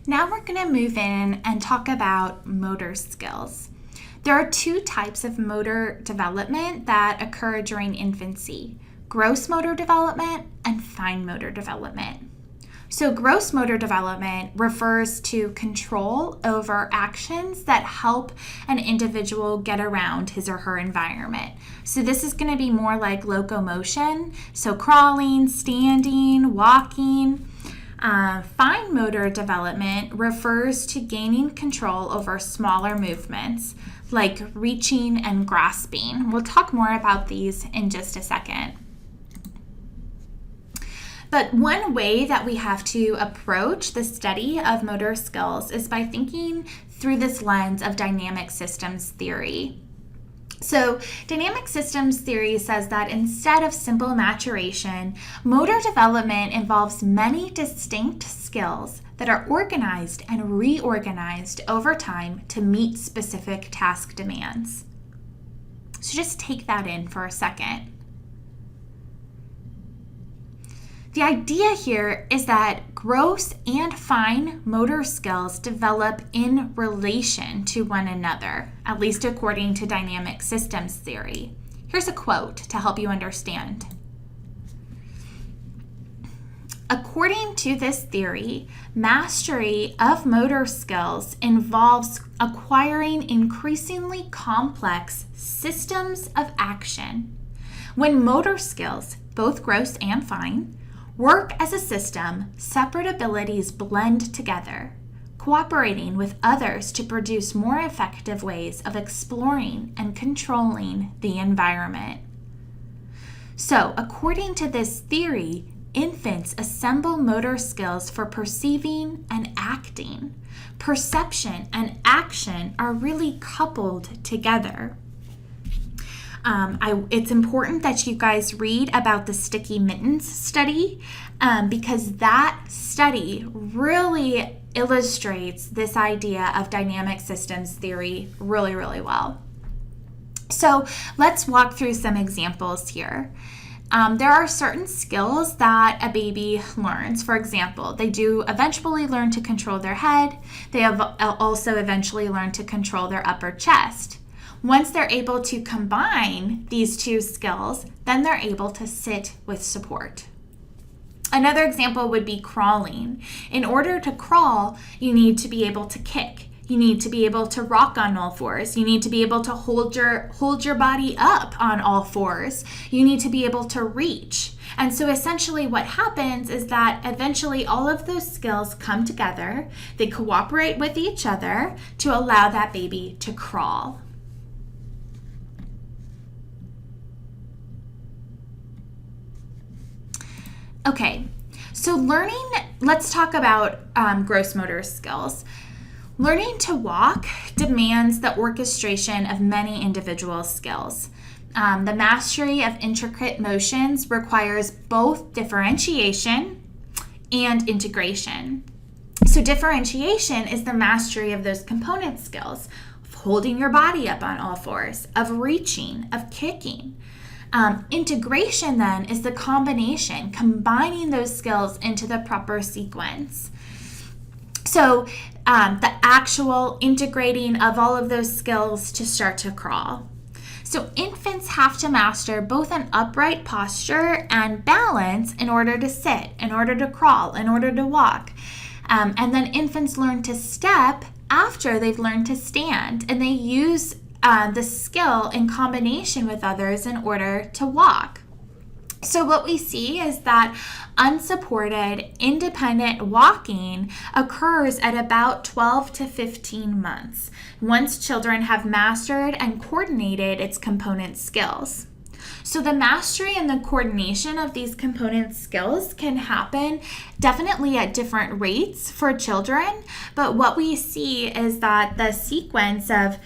Now we're going to move in and talk about motor skills. There are two types of motor development that occur during infancy: gross motor development and fine motor development. So gross motor development refers to control over actions that help an individual get around his or her environment. So this is going to be more like locomotion, so crawling, standing, walking. Fine motor development refers to gaining control over smaller movements like reaching and grasping. We'll talk more about these in just a second. But one way that we have to approach the study of motor skills is by thinking through this lens of dynamic systems theory. So, dynamic systems theory says that instead of simple maturation, motor development involves many distinct skills that are organized and reorganized over time to meet specific task demands. So just take that in for a second. The idea here is that gross and fine motor skills develop in relation to one another, at least according to dynamic systems theory. Here's a quote to help you understand. According to this theory, mastery of motor skills involves acquiring increasingly complex systems of action. When motor skills, both gross and fine, work as a system, separate abilities blend together, cooperating with others to produce more effective ways of exploring and controlling the environment. So, according to this theory, infants assemble motor skills for perceiving and acting. Perception and action are really coupled together. It's important that you guys read about the Sticky Mittens study because that study really illustrates this idea of dynamic systems theory really, really well. So let's walk through some examples here. There are certain skills that a baby learns. For example, they do eventually learn to control their head. They have also eventually learn to control their upper chest. Once they're able to combine these two skills, then they're able to sit with support. Another example would be crawling. In order to crawl, you need to be able to kick. You need to be able to rock on all fours. You need to be able to hold your body up on all fours. You need to be able to reach. And so essentially what happens is that eventually all of those skills come together. They cooperate with each other to allow that baby to crawl. Okay, so let's talk about gross motor skills. Learning to walk demands the orchestration of many individual skills. The mastery of intricate motions requires both differentiation and integration. So differentiation is the mastery of those component skills, of holding your body up on all fours, of reaching, of kicking. Integration then is the combination, combining those skills into the proper sequence. So the actual integrating of all of those skills to start to crawl. So infants have to master both an upright posture and balance in order to sit, in order to crawl, in order to walk. And then infants learn to step after they've learned to stand, and they use the skill in combination with others in order to walk. So what we see is that unsupported, independent walking occurs at about 12 to 15 months, once children have mastered and coordinated its component skills. So the mastery and the coordination of these component skills can happen definitely at different rates for children, but what we see is that the sequence of,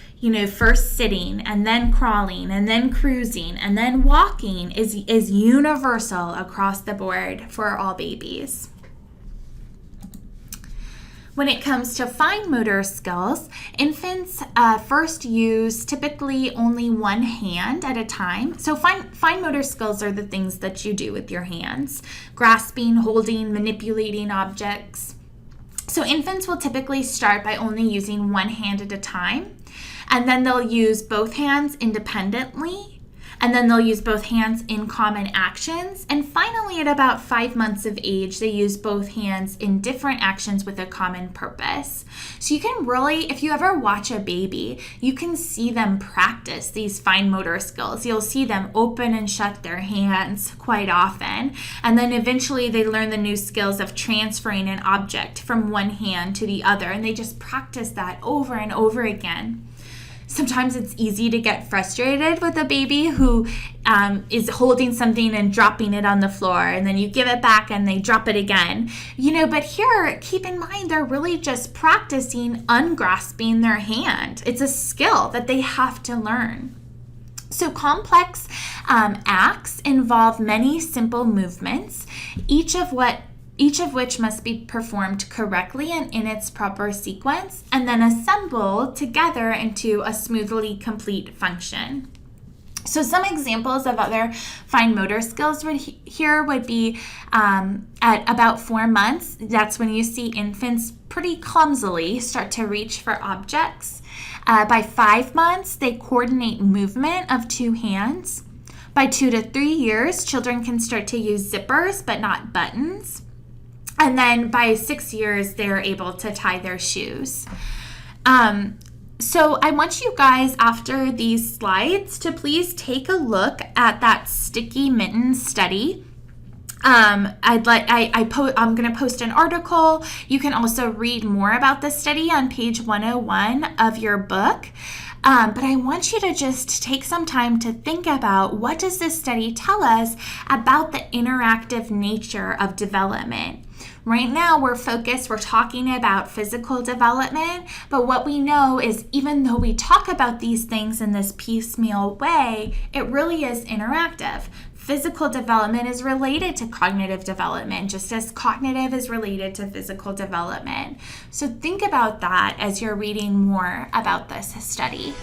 first sitting and then crawling and then cruising and then walking is universal across the board for all babies. When it comes to fine motor skills, infants first use typically only one hand at a time. So fine motor skills are the things that you do with your hands: grasping, holding, manipulating objects. So infants will typically start by only using one hand at a time, and then they'll use both hands independently, and then they'll use both hands in common actions. And finally, at about 5 months of age, they use both hands in different actions with a common purpose. So you can really, if you ever watch a baby, you can see them practice these fine motor skills. You'll see them open and shut their hands quite often. And then eventually they learn the new skills of transferring an object from one hand to the other. And they just practice that over and over again. Sometimes it's easy to get frustrated with a baby who is holding something and dropping it on the floor, and then you give it back and they drop it again. But here, keep in mind, they're really just practicing ungrasping their hand. It's a skill that they have to learn. So complex acts involve many simple movements, each of which must be performed correctly and in its proper sequence, and then assembled together into a smoothly complete function. So some examples of other fine motor skills here would be at about 4 months. That's when you see infants pretty clumsily start to reach for objects. By 5 months, they coordinate movement of 2 hands. By 2 to 3 years, children can start to use zippers but not buttons. And then by 6 years, they're able to tie their shoes. So I want you guys, after these slides, to please take a look at that sticky mitten study. I'm going to post an article. You can also read more about the study on page 101 of your book. But I want you to just take some time to think about, what does this study tell us about the interactive nature of development? Right now we're talking about physical development, but what we know is, even though we talk about these things in this piecemeal way, it really is interactive. Physical development is related to cognitive development, just as cognitive is related to physical development. So think about that as you're reading more about this study.